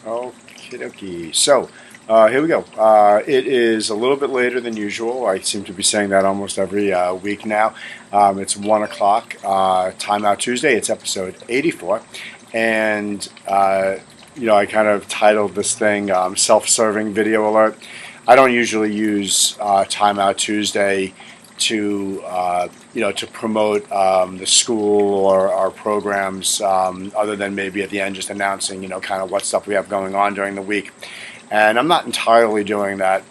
Okie dokie. So, here we go. It is a little bit later than usual. I seem to be saying that almost every week now. It's 1 o'clock, Time Out Tuesday. It's episode 84. And, I kind of titled this thing Self-Serving Video Alert. I don't usually use Time Out Tuesday to promote the school or our programs, other than maybe at the end just announcing, kind of what stuff we have going on during the week. And I'm not entirely doing that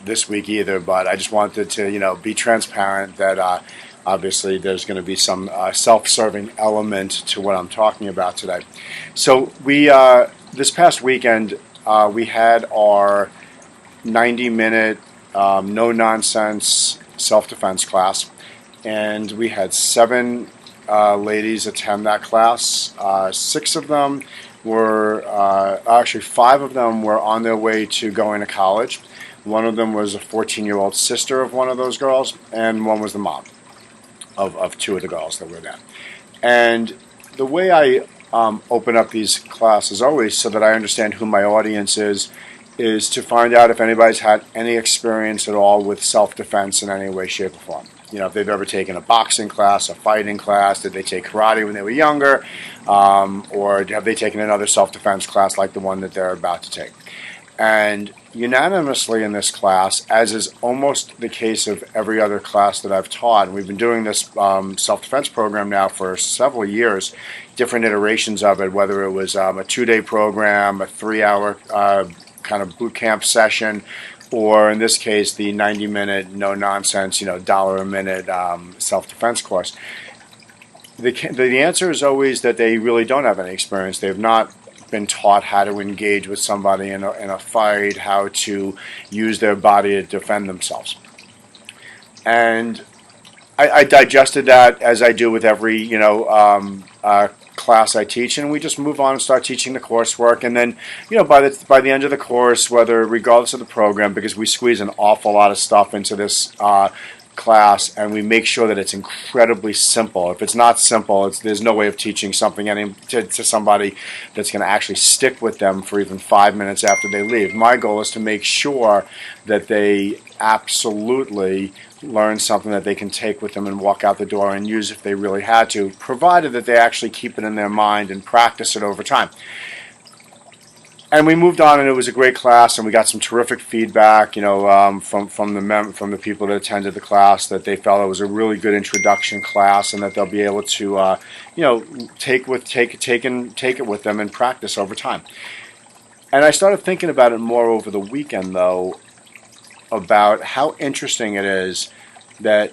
this week either, but I just wanted to, be transparent that obviously there's going to be some self-serving element to what I'm talking about today. So this past weekend, we had our 90-minute, no-nonsense self-defense class, and we had 7 ladies attend that class. 6 of them were, actually 5 of them were on their way to going to college. One of them was a 14-year-old sister of one of those girls, and one was the mom of 2 of the girls that were there. And the way I open up these classes always, so that I understand who my audience is to find out if anybody's had any experience at all with self-defense in any way, shape, or form. If they've ever taken a boxing class, a fighting class, did they take karate when they were younger, or have they taken another self-defense class like the one that they're about to take. And unanimously in this class, as is almost the case of every other class that I've taught, and we've been doing this self-defense program now for several years, different iterations of it, whether it was a 2-day program, a 3-hour kind of boot camp session, or in this case, the 90-minute, no-nonsense, $1 a minute self-defense course. The answer is always that they really don't have any experience. They've not been taught how to engage with somebody in a fight, how to use their body to defend themselves. And I digested that as I do with every, class I teach, and we just move on and start teaching the coursework. And then, by the end of the course, regardless of the program, because we squeeze an awful lot of stuff into this class, and we make sure that it's incredibly simple. If it's not simple, there's no way of teaching something to somebody that's going to actually stick with them for even 5 minutes after they leave. My goal is to make sure that they absolutely learn something that they can take with them and walk out the door and use if they really had to, provided that they actually keep it in their mind and practice it over time. And we moved on, and it was a great class, and we got some terrific feedback, from the people that attended the class, that they felt it was a really good introduction class, and that they'll be able to, take it with them and practice over time. And I started thinking about it more over the weekend, though, about how interesting it is that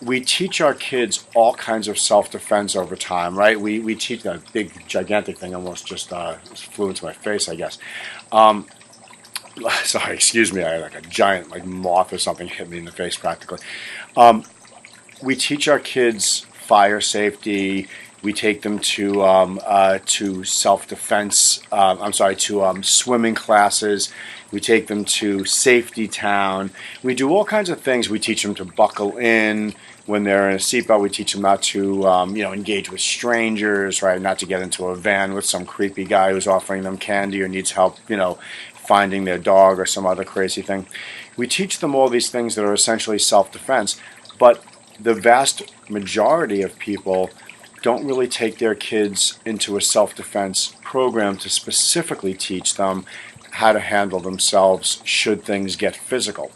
we teach our kids all kinds of self-defense over time, right? We teach that big, gigantic thing, almost just flew into my face, I guess. Sorry, excuse me, I had like a giant moth or something hit me in the face practically. We teach our kids fire safety. We take them to self-defense, to swimming classes. We take them to Safety Town. We do all kinds of things. We teach them to buckle in when they're in a seatbelt. We teach them not to, engage with strangers, right? Not to get into a van with some creepy guy who's offering them candy or needs help, finding their dog or some other crazy thing. We teach them all these things that are essentially self-defense, but the vast majority of people don't really take their kids into a self-defense program to specifically teach them how to handle themselves should things get physical,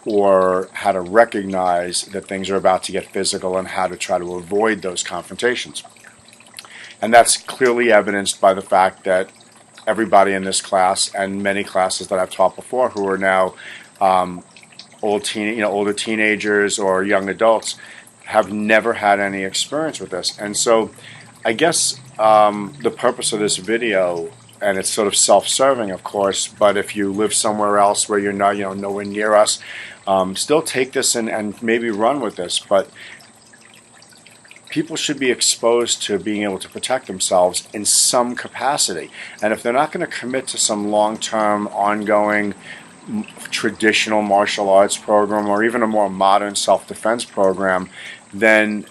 or how to recognize that things are about to get physical and how to try to avoid those confrontations. And that's clearly evidenced by the fact that everybody in this class and many classes that I've taught before who are now older teenagers or young adults have never had any experience with this. And so I guess the purpose of this video, and it's sort of self-serving, of course, but if you live somewhere else where you're not, nowhere near us, still take this and maybe run with this. But people should be exposed to being able to protect themselves in some capacity. And if they're not going to commit to some long-term, ongoing, traditional martial arts program or even a more modern self-defense program, then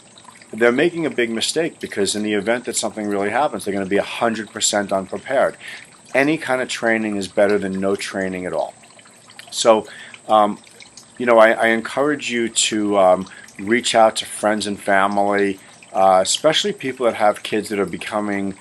they're making a big mistake, because in the event that something really happens, they're going to be 100% unprepared. any kind of training is better than no training at all. So, I encourage you to reach out to friends and family, especially people that have kids that are becoming,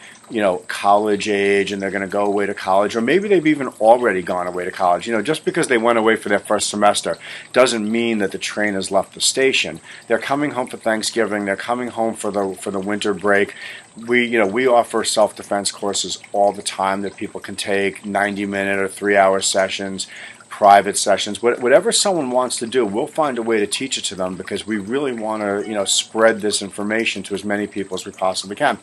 college age and they're going to go away to college, or maybe they've even already gone away to college. Just because they went away for their first semester doesn't mean that the train has left the station. They're coming home for Thanksgiving. They're coming home for the winter break. We offer self-defense courses all the time that people can take, 90-minute or 3-hour sessions, private sessions, whatever someone wants to do, we'll find a way to teach it to them, because we really want to, spread this information to as many people as we possibly can.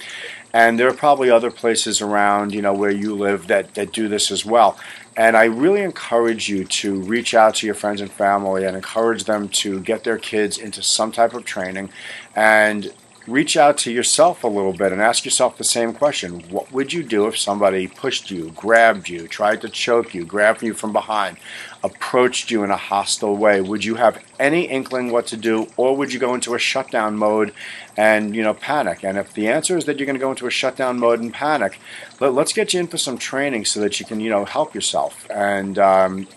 And there are probably other places around, where you live that do this as well. And I really encourage you to reach out to your friends and family and encourage them to get their kids into some type of training, and reach out to yourself a little bit and ask yourself the same question. What would you do if somebody pushed you, grabbed you, tried to choke you, grabbed you from behind, approached you in a hostile way? Would you have any inkling what to do, or would you go into a shutdown mode and, panic? And if the answer is that you're going to go into a shutdown mode and panic, let's get you in for some training so that you can, help yourself and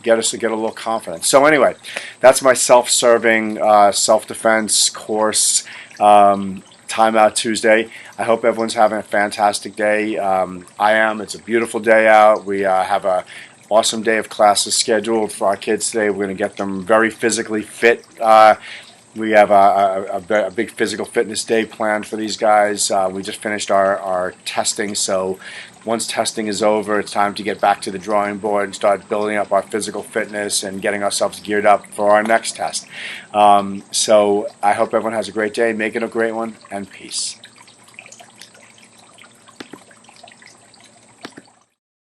get a little confidence. So anyway, that's my self-serving self-defense course. Time Out Tuesday. I hope everyone's having a fantastic day. I am. It's a beautiful day out. We have a awesome day of classes scheduled for our kids today. We're going to get them very physically fit. We have a big physical fitness day planned for these guys. We just finished our testing, so once testing is over, it's time to get back to the drawing board and start building up our physical fitness and getting ourselves geared up for our next test. So I hope everyone has a great day. Make it a great one, and peace.